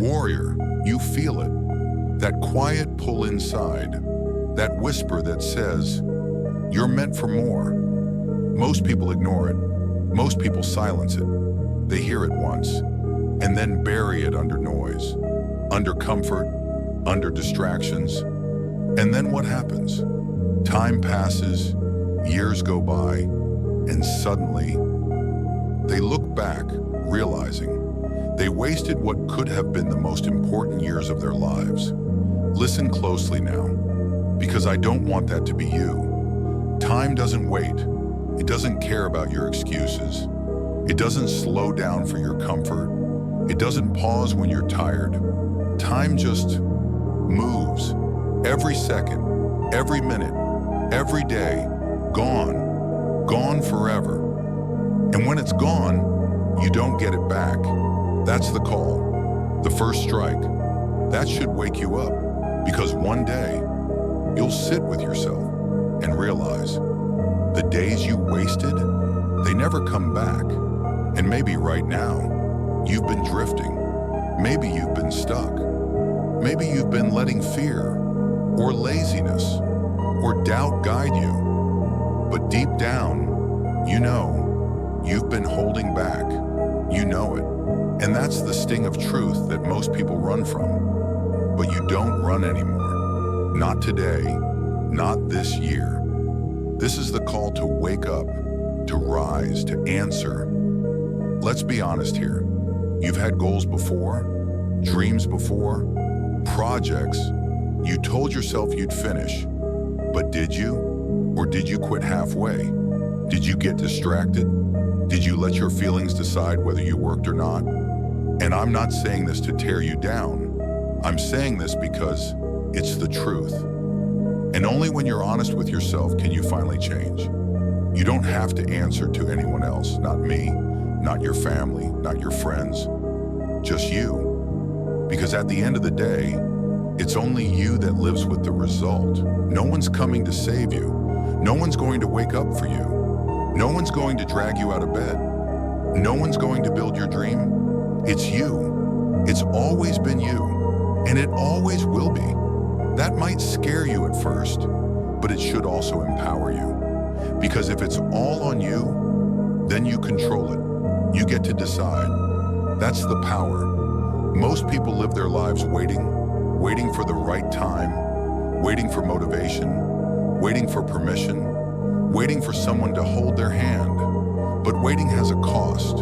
Warrior, you feel it. That quiet pull inside. That whisper that says, you're meant for more. Most people ignore it. Most people silence it. They hear it once, and then bury it under noise, under comfort, under distractions. And then what happens? Time passes, years go by, and suddenly they look back, realizing they wasted what could have been the most important years of their lives. Listen closely now, because I don't want that to be you. Time doesn't wait. It doesn't care about your excuses. It doesn't slow down for your comfort. It doesn't pause when you're tired. Time just moves. Every second, every minute, every day, gone. Gone forever. And when it's gone, you don't get it back. That's the call, the first strike. That should wake you up, because one day, you'll sit with yourself and realize the days you wasted, they never come back. And maybe right now, you've been drifting. Maybe you've been stuck. Maybe you've been letting fear or laziness or doubt guide you. But deep down, you know you've been holding back. You know it. And that's the sting of truth that most people run from. But you don't run anymore. Not today, not this year. This is the call to wake up, to rise, to answer. Let's be honest here. You've had goals before, dreams before, projects you told yourself you'd finish. But did you? Or did you quit halfway? Did you get distracted? Did you let your feelings decide whether you worked or not? And I'm not saying this to tear you down. I'm saying this because it's the truth. And only when you're honest with yourself can you finally change. You don't have to answer to anyone else, not me, not your family, not your friends, just you. Because at the end of the day, it's only you that lives with the result. No one's coming to save you. No one's going to wake up for you. No one's going to drag you out of bed. No one's going to build your dream. It's you. It's always been you. And it always will be. That might scare you at first, but it should also empower you. Because if it's all on you, then you control it. You get to decide. That's the power. Most people live their lives waiting for the right time, waiting for motivation, waiting for permission, waiting for someone to hold their hand. But waiting has a cost,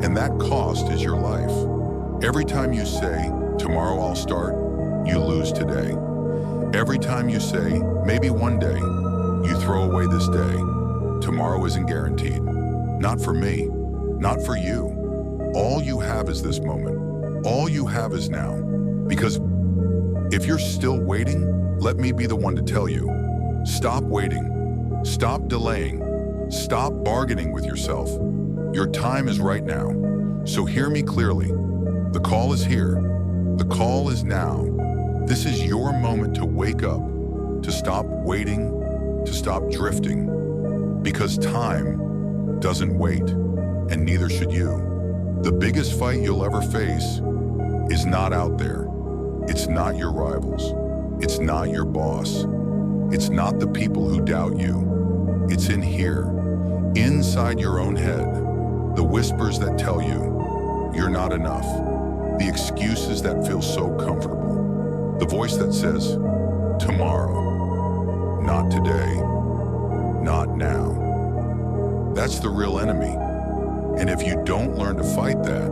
and that cost is your life. Every time you say, tomorrow I'll start, you lose today. Every time you say, maybe one day, you throw away this day. Tomorrow isn't guaranteed. Not for me, not for you. All you have is this moment. All you have is now. Because if you're still waiting, let me be the one to tell you, stop waiting, stop delaying, stop bargaining with yourself. Your time is right now. So hear me clearly. The call is here. The call is now. This is your moment to wake up, to stop waiting, to stop drifting. Because time doesn't wait, and neither should you. The biggest fight you'll ever face is not out there. It's not your rivals. It's not your boss. It's not the people who doubt you. It's in here, inside your own head. The whispers that tell you you're not enough. The excuses that feel so comfortable. The voice that says, tomorrow, not today, not now. That's the real enemy. And if you don't learn to fight that,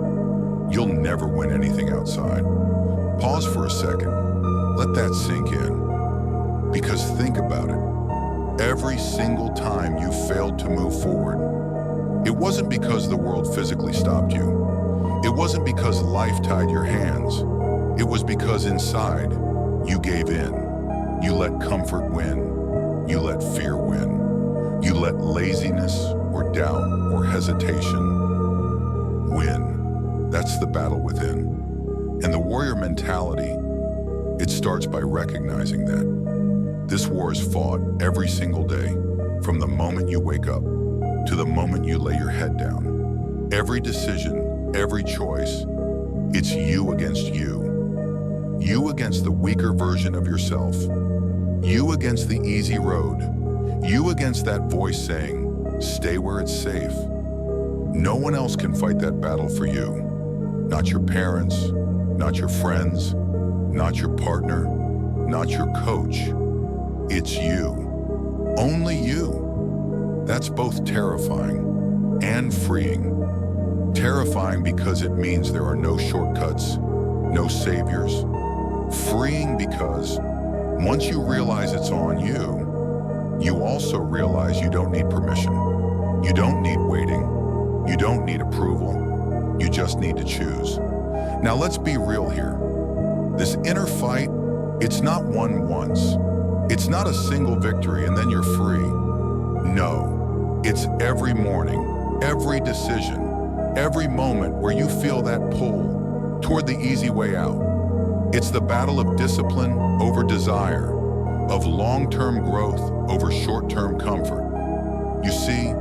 you'll never win anything outside. Pause for a second. Let that sink in. Because think about it. Every single time you failed to move forward, it wasn't because the world physically stopped you. It wasn't because life tied your hands. It was because inside, you gave in. You let comfort win. You let fear win. You let laziness or doubt or hesitation win. That's the battle within. And the warrior mentality, it starts by recognizing that. This war is fought every single day, from the moment you wake up to the moment you lay your head down. Every decision, every choice, it's you against you. against the weaker version of yourself. You against the easy road. You against that voice saying, stay where it's safe. No one else can fight that battle for you. Not your parents, not your friends, not your partner, not your coach. It's you. Only you. That's both terrifying and freeing. Terrifying because it means there are no shortcuts, no saviors. Freeing because once you realize it's on you, you also realize you don't need permission. You don't need waiting. You don't need approval. You just need to choose. Now let's be real here. This inner fight, it's not won once. It's not a single victory and then you're free. No, it's every morning, every decision, every moment where you feel that pull toward the easy way out. It's the battle of discipline over desire, of long-term growth over short-term comfort. You see,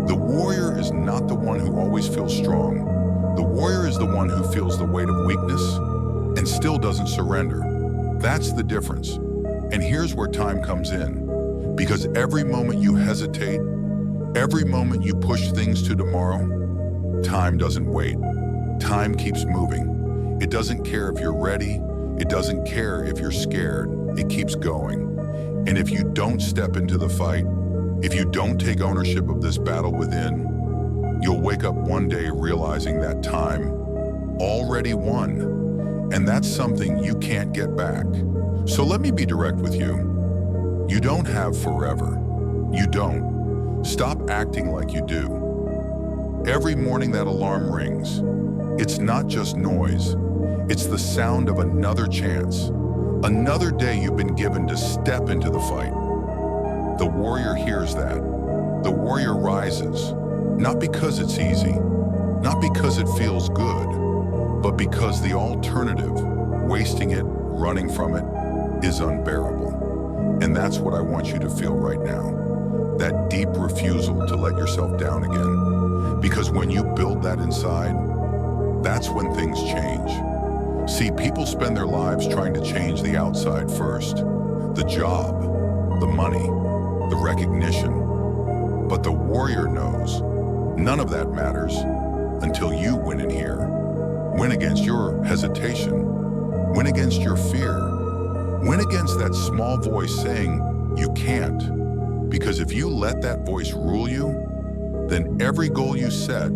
the warrior is not the one who always feels strong. The warrior is the one who feels the weight of weakness and still doesn't surrender. That's the difference. And here's where time comes in. Because every moment you hesitate, every moment you push things to tomorrow, time doesn't wait. Time keeps moving. It doesn't care if you're ready. It doesn't care if you're scared. It keeps going. And if you don't step into the fight, if you don't take ownership of this battle within, you'll wake up one day realizing that time already won. And that's something you can't get back. So let me be direct with you. You don't have forever. You don't. Stop acting like you do. Every morning that alarm rings, it's not just noise. It's the sound of another chance. Another day you've been given to step into the fight. The warrior hears that. The warrior rises, not because it's easy, not because it feels good, but because the alternative, wasting it, running from it, is unbearable. And that's what I want you to feel right now. That deep refusal to let yourself down again. Because when you build that inside, that's when things change. See, people spend their lives trying to change the outside first. The job, the money, the recognition. But the warrior knows none of that matters until you win in here. Win against your hesitation. Win against your fear. Win against that small voice saying you can't. Because if you let that voice rule you, then every goal you set,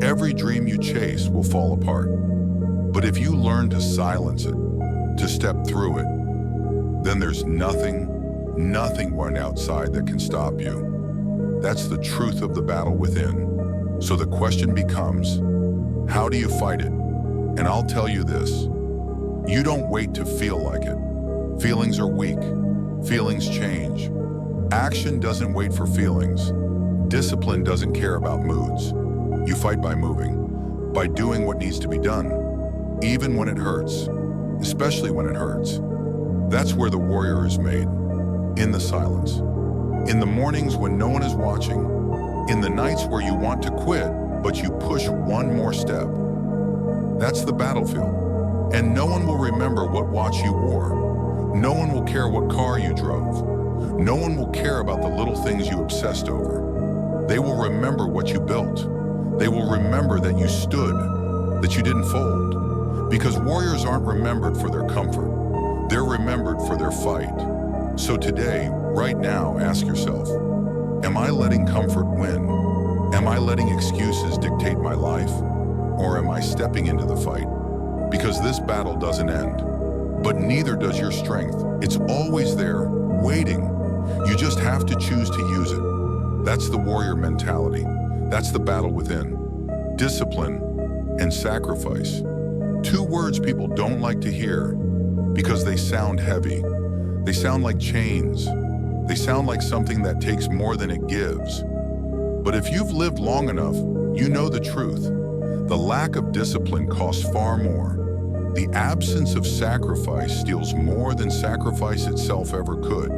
every dream you chase will fall apart. But if you learn to silence it, to step through it, then there's nothing right outside that can stop you. That's the truth of the battle within. So the question becomes, how do you fight it? And I'll tell you this, you don't wait to feel like it. Feelings are weak. Feelings change. Action doesn't wait for feelings. Discipline doesn't care about moods. You fight by moving, by doing what needs to be done, even when it hurts, especially when it hurts. That's where the warrior is made, in the silence. In the mornings when no one is watching, in the nights where you want to quit, but you push one more step. That's the battlefield. And no one will remember what watch you wore. No one will care what car you drove. No one will care about the little things you obsessed over. They will remember what you built. They will remember that you stood, that you didn't fold. Because warriors aren't remembered for their comfort. They're remembered for their fight. So today, right now, ask yourself, am I letting comfort win? Am I letting excuses dictate my life? Or am I stepping into the fight? Because this battle doesn't end, but neither does your strength. It's always there, waiting. You just have to choose to use it. That's the warrior mentality. That's the battle within. Discipline and sacrifice. Two words people don't like to hear because they sound heavy. They sound like chains. They sound like something that takes more than it gives. But if you've lived long enough, you know the truth. The lack of discipline costs far more. The absence of sacrifice steals more than sacrifice itself ever could.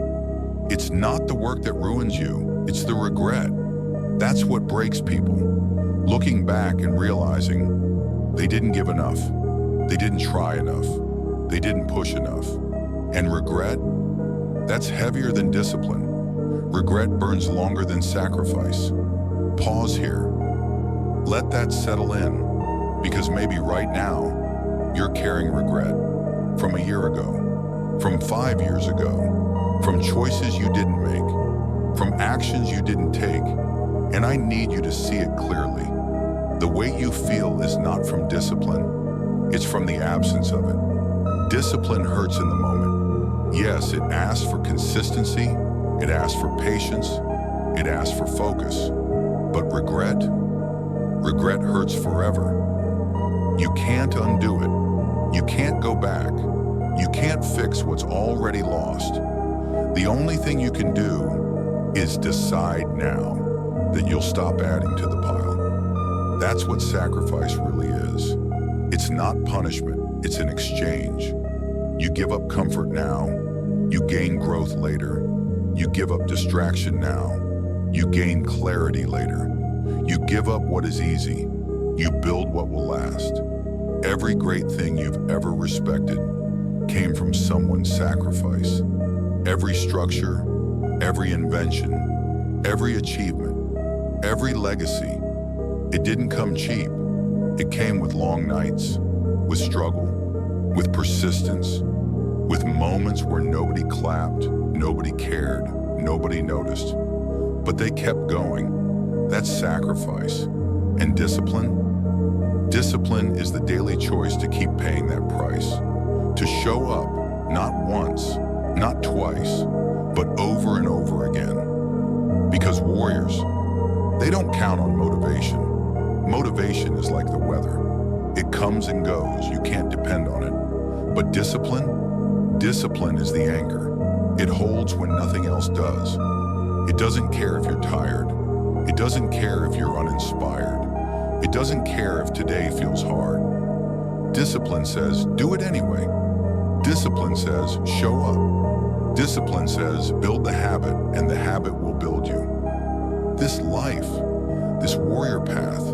It's not the work that ruins you, it's the regret. That's what breaks people. Looking back and realizing they didn't give enough. They didn't try enough. They didn't push enough. And regret? That's heavier than discipline. Regret burns longer than sacrifice. Pause here. Let that settle in, because maybe right now, you're carrying regret from a year ago, from 5 years ago, from choices you didn't make, from actions you didn't take, and I need you to see it clearly. The way you feel is not from discipline, it's from the absence of it. Discipline hurts in the moment. Yes, it asks for consistency, it asks for patience, it asks for focus. But regret hurts forever. You can't undo it. You can't go back. You can't fix what's already lost. The only thing you can do is decide now that you'll stop adding to the pile. That's what sacrifice really is. It's not punishment, it's an exchange. You give up comfort now, you gain growth later. You give up distraction now, you gain clarity later. You give up what is easy, you build what will last. Every great thing you've ever respected came from someone's sacrifice. Every structure, every invention, every achievement, every legacy, it didn't come cheap. It came with long nights, with struggle, with persistence, with moments where nobody clapped, nobody cared, nobody noticed. But they kept going. That's sacrifice. And discipline? Discipline is the daily choice to keep paying that price. To show up, not once, not twice, but over and over again. Because warriors, they don't count on motivation. Motivation is like the weather. It comes and goes, you can't depend on it. But discipline? Discipline is the anchor. It holds when nothing else does. It doesn't care if you're tired. It doesn't care if you're uninspired. It doesn't care if today feels hard. Discipline says, do it anyway. Discipline says, show up. Discipline says, build the habit, and the habit will build you. This life, this warrior path,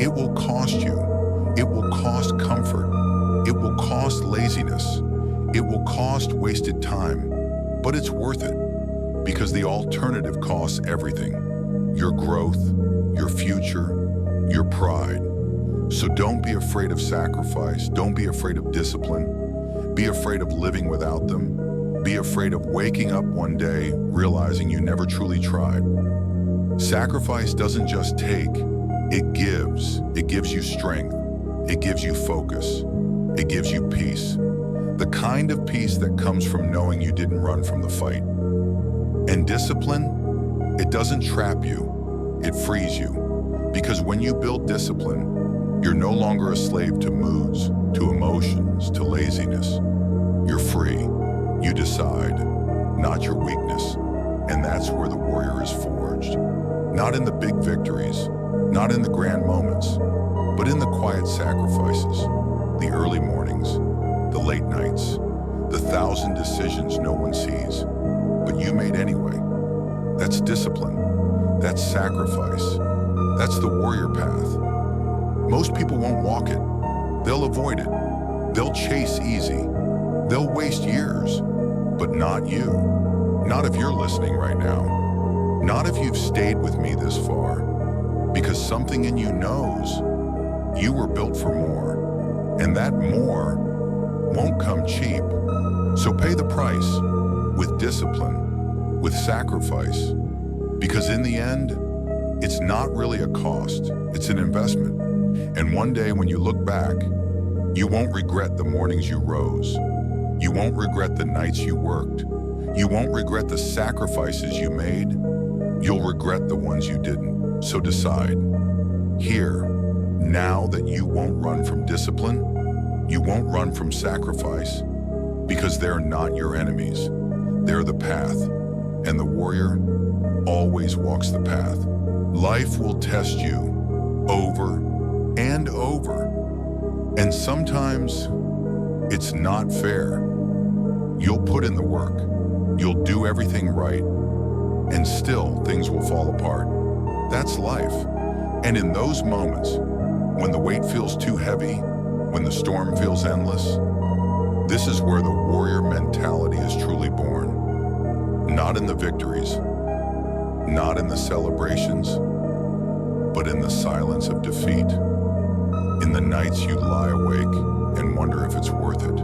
it will cost you. It will cost comfort. It will cost laziness. It will cost wasted time. But it's worth it, because the alternative costs everything. Your growth, your future, your pride. So don't be afraid of sacrifice. Don't be afraid of discipline. Be afraid of living without them. Be afraid of waking up one day realizing you never truly tried. Sacrifice doesn't just take, it gives. It gives you strength. It gives you focus. It gives you peace. The kind of peace that comes from knowing you didn't run from the fight. And discipline, it doesn't trap you, it frees you. Because when you build discipline, you're no longer a slave to moods, to emotions, to laziness. You're free. You decide, not your weakness. And that's where the warrior is forged. Not in the big victories, not in the grand moments, but in the quiet sacrifices, the early mornings, the late nights, the 1,000 decisions no one sees, but you made anyway. That's discipline. That's sacrifice. That's the warrior path. Most people won't walk it. They'll avoid it. They'll chase easy. They'll waste years, but not you. Not if you're listening right now. Not if you've stayed with me this far. Because something in you knows you were built for more. And that more won't come cheap. So pay the price with discipline, with sacrifice. Because in the end, it's not really a cost, it's an investment. And one day when you look back, you won't regret the mornings you rose. You won't regret the nights you worked. You won't regret the sacrifices you made. You'll regret the ones you didn't. So decide, here, now, that you won't run from discipline, you won't run from sacrifice, because they're not your enemies. They're the path, and the warrior always walks the path. Life will test you over and over, and sometimes it's not fair. You'll put in the work, you'll do everything right, and still things will fall apart. That's life. And in those moments, when the weight feels too heavy, when the storm feels endless, This is where the warrior mentality is truly born. Not in the victories, not in the celebrations, but in the silence of defeat. In the nights you lie awake and wonder if it's worth it.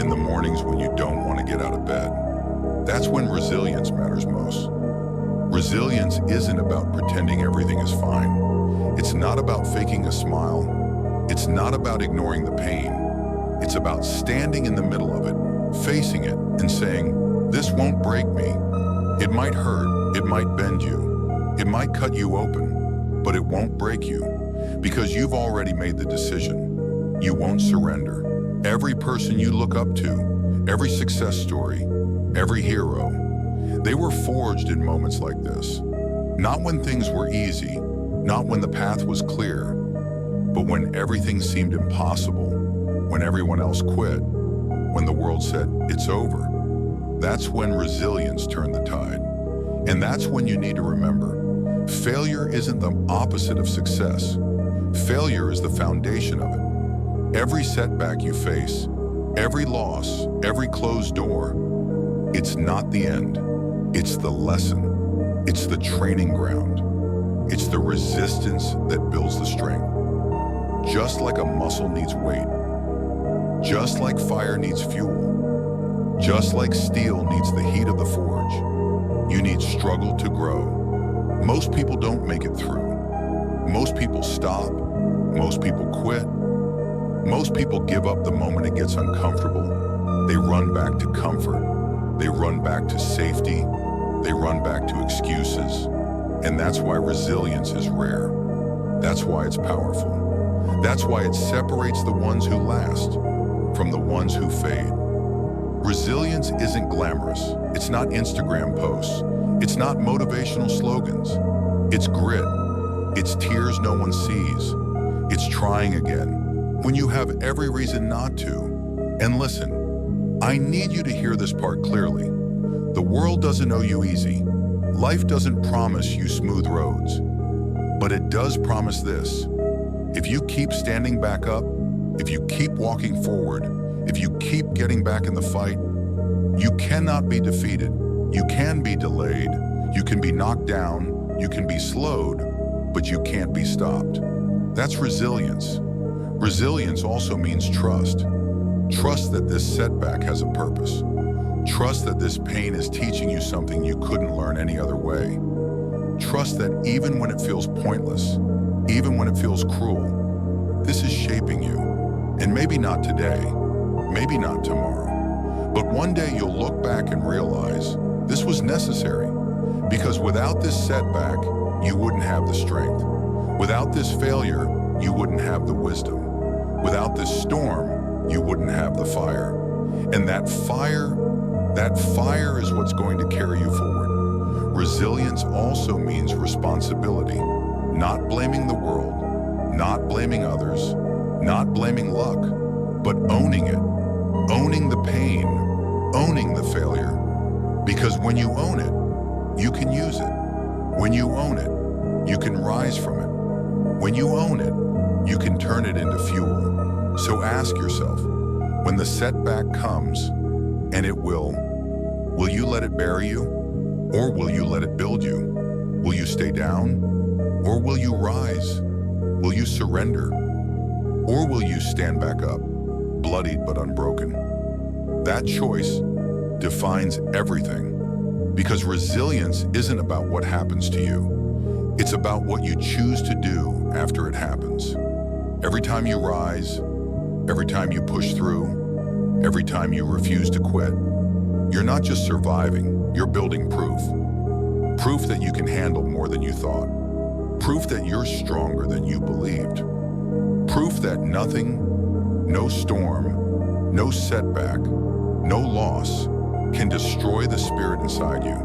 In the mornings when you don't want to get out of bed. That's when resilience matters most. Resilience isn't about pretending everything is fine. It's not about faking a smile. It's not about ignoring the pain. It's about standing in the middle of it, facing it, and saying, "This won't break me. It might hurt, it might bend you, it might cut you open, but it won't break you, because you've already made the decision. You won't surrender." Every person you look up to, every success story, every hero, they were forged in moments like this. Not when things were easy, not when the path was clear, but when everything seemed impossible, when everyone else quit, when the world said, "It's over." That's when resilience turned the tide. And that's when you need to remember, failure isn't the opposite of success. Failure is the foundation of it. Every setback you face, every loss, every closed door, it's not the end. It's the lesson. It's the training ground. It's the resistance that builds the strength. Just like a muscle needs weight, just like fire needs fuel, just like steel needs the heat of the forge, you need struggle to grow. Most people don't make it through. Most people stop. Most people quit. Most people give up the moment it gets uncomfortable. They run back to comfort. They run back to safety. They run back to excuses. And that's why resilience is rare. That's why it's powerful. That's why it separates the ones who last from the ones who fade. Resilience isn't glamorous. It's not Instagram posts. It's not motivational slogans. It's grit. It's tears no one sees. It's trying again when you have every reason not to. And listen, I need you to hear this part clearly. The world doesn't owe you easy. Life doesn't promise you smooth roads. But it does promise this. If you keep standing back up, if you keep walking forward, if you keep getting back in the fight, you cannot be defeated. You can be delayed. You can be knocked down. You can be slowed, but you can't be stopped. That's resilience. Resilience also means trust. Trust that this setback has a purpose. Trust that this pain is teaching you something you couldn't learn any other way. Trust that even when it feels pointless, even when it feels cruel, this is shaping you. And maybe not today, maybe not tomorrow, but one day you'll look back and realize this was necessary, because without this setback, you wouldn't have the strength. Without this failure, you wouldn't have the wisdom. Without this storm, you wouldn't have the fire. And that fire is what's going to carry you forward. Resilience also means responsibility. Not blaming the world, not blaming others, not blaming luck, but owning it. Owning the pain, owning the failure. Because when you own it, you can use it. When you own it, you can rise from it. When you own it, you can turn it into fuel. So ask yourself, when the setback comes, and it will you let it bury you? Or will you let it build you? Will you stay down? Or will you rise? Will you surrender? Or will you stand back up, bloodied but unbroken? That choice defines everything. Because resilience isn't about what happens to you. It's about what you choose to do after it happens. Every time you rise, every time you push through, every time you refuse to quit, you're not just surviving, you're building proof. Proof that you can handle more than you thought. Proof that you're stronger than you believed. Proof that nothing, no storm, no setback, no loss can destroy the spirit inside you.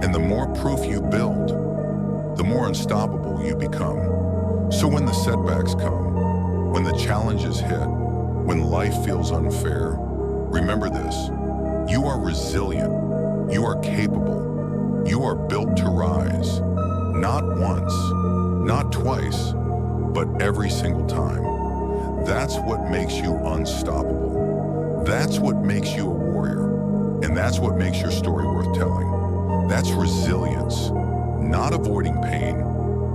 And the more proof you build, the more unstoppable you become. So when the setbacks come, when the challenges hit, when life feels unfair, remember this. You are resilient. You are capable. You are built to rise. Not once, not twice, but every single time. That's what makes you unstoppable. That's what makes you a warrior, and that's what makes your story worth telling. That's resilience, not avoiding pain,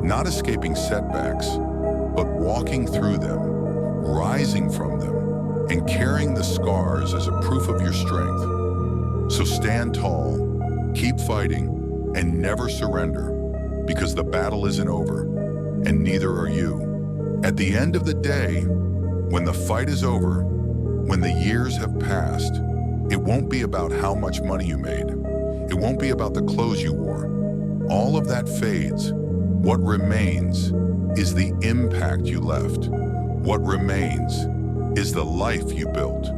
not escaping setbacks, but walking through them, rising from them, and carrying the scars as a proof of your strength. So stand tall, keep fighting, and never surrender, because the battle isn't over, and neither are you. At the end of the day, when the fight is over, when the years have passed, it won't be about how much money you made. It won't be about the clothes you wore. All of that fades. What remains is the impact you left. What remains is the life you built.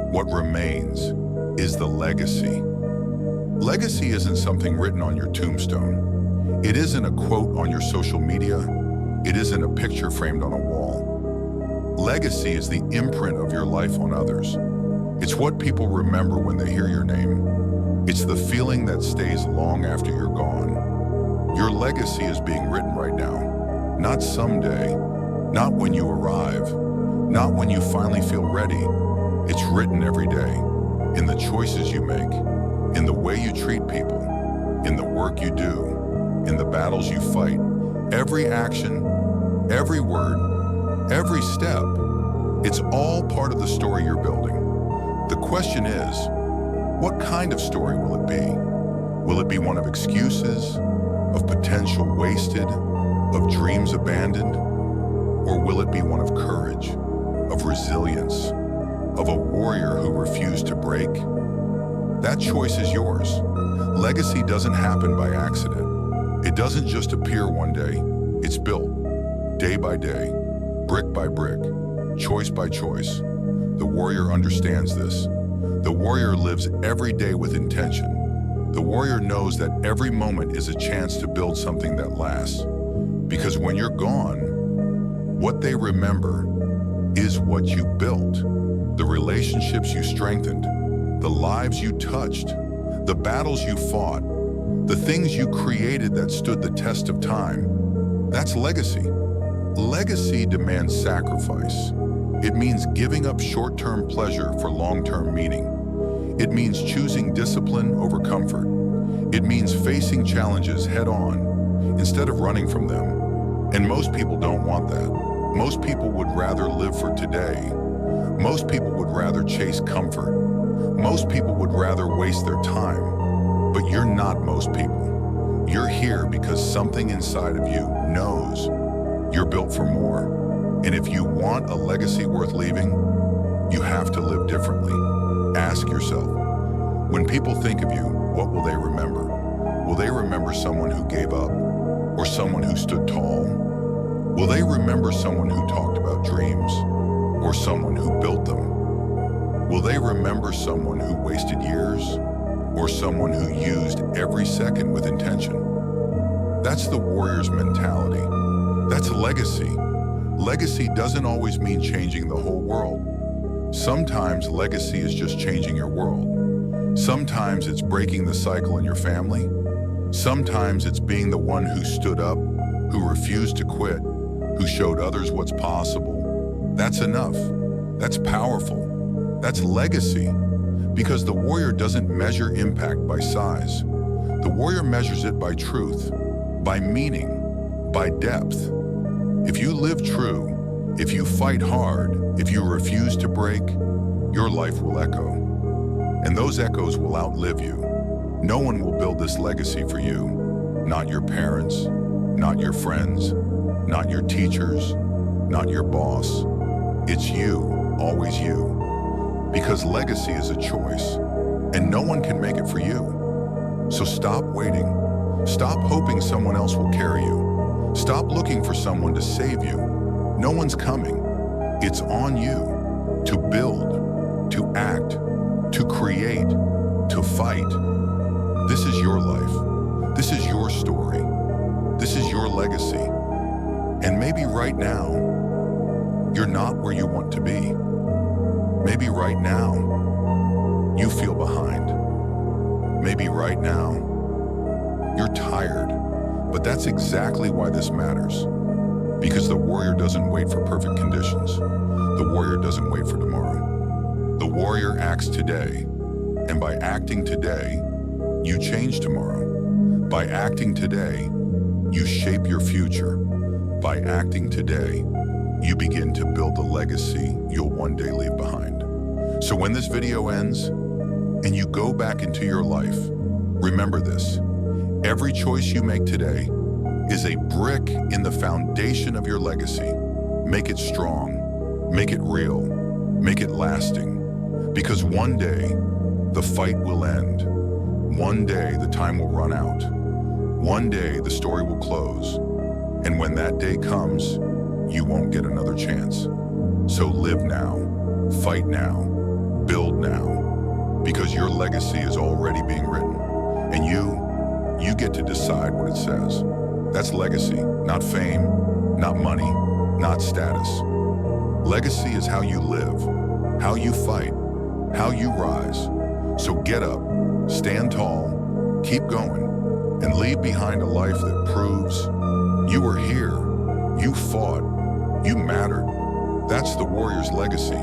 What remains is the legacy. Legacy isn't something written on your tombstone. It isn't a quote on your social media. It isn't a picture framed on a wall. Legacy is the imprint of your life on others. It's what people remember when they hear your name. It's the feeling that stays long after you're gone. Your legacy is being written right now. Not someday, not when you arrive, not when you finally feel ready. It's written every day, in the choices you make, in the way you treat people, in the work you do, in the battles you fight. Every action, every word, every step, it's all part of the story you're building. The question is, what kind of story will it be? Will it be one of excuses, of potential wasted, of dreams abandoned? Or will it be one of courage, of resilience, of a warrior who refused to break? That choice is yours. Legacy doesn't happen by accident. It doesn't just appear one day. It's built, day by day, brick by brick, choice by choice. The warrior understands this. The warrior lives every day with intention. The warrior knows that every moment is a chance to build something that lasts. Because when you're gone, what they remember is what you built, the relationships you strengthened, the lives you touched, the battles you fought, the things you created that stood the test of time. That's legacy. Legacy demands sacrifice. It means giving up short-term pleasure for long-term meaning. It means choosing discipline over comfort. It means facing challenges head-on instead of running from them. And most people don't want that. Most people would rather live for today. Most people would rather chase comfort. Most people would rather waste their time. But you're not most people. You're here because something inside of you knows you're built for more. And if you want a legacy worth leaving, you have to live differently. Ask yourself, when people think of you, what will they remember? Will they remember someone who gave up, or someone who stood tall? Will they remember someone who talked about dreams, or someone who built them? Will they remember someone who wasted years, or someone who used every second with intention? That's the warrior's mentality. That's legacy. Legacy doesn't always mean changing the whole world. Sometimes legacy is just changing your world. Sometimes it's breaking the cycle in your family. Sometimes it's being the one who stood up, who refused to quit, who showed others what's possible. That's enough. That's powerful. That's legacy. Because the warrior doesn't measure impact by size. The warrior measures it by truth, by meaning, by depth. If you live true, if you fight hard, if you refuse to break, your life will echo. And those echoes will outlive you. No one will build this legacy for you. Not your parents, not your friends, not your teachers, not your boss. It's you, always you. Because legacy is a choice, and no one can make it for you. So stop waiting. Stop hoping someone else will carry you. Stop looking for someone to save you. No one's coming. It's on you to build, to act, to create, to fight. This is your life. This is your story. This is your legacy. And maybe right now, you're not where you want to be. Maybe right now, you feel behind. Maybe right now, you're tired. But that's exactly why this matters. Because the warrior doesn't wait for perfect conditions. The warrior doesn't wait for tomorrow. The warrior warrior acts today, and by acting today, you change tomorrow. By acting today, you shape your future. By acting today, you begin to build the legacy you'll one day leave behind. So when this video ends and you go back into your life, remember this: every choice you make today is a brick in the foundation of your legacy. Make it strong, make it real, make it lasting, because one day the fight will end. One day the time will run out. One day the story will close. And when that day comes, you won't get another chance. So live now, fight now, build now, because your legacy is already being written. And you get to decide what it says. That's legacy, not fame, not money, not status. Legacy is how you live, how you fight, how you rise. So get up, stand tall, keep going, and leave behind a life that proves you were here, you fought, you mattered. That's the warrior's legacy.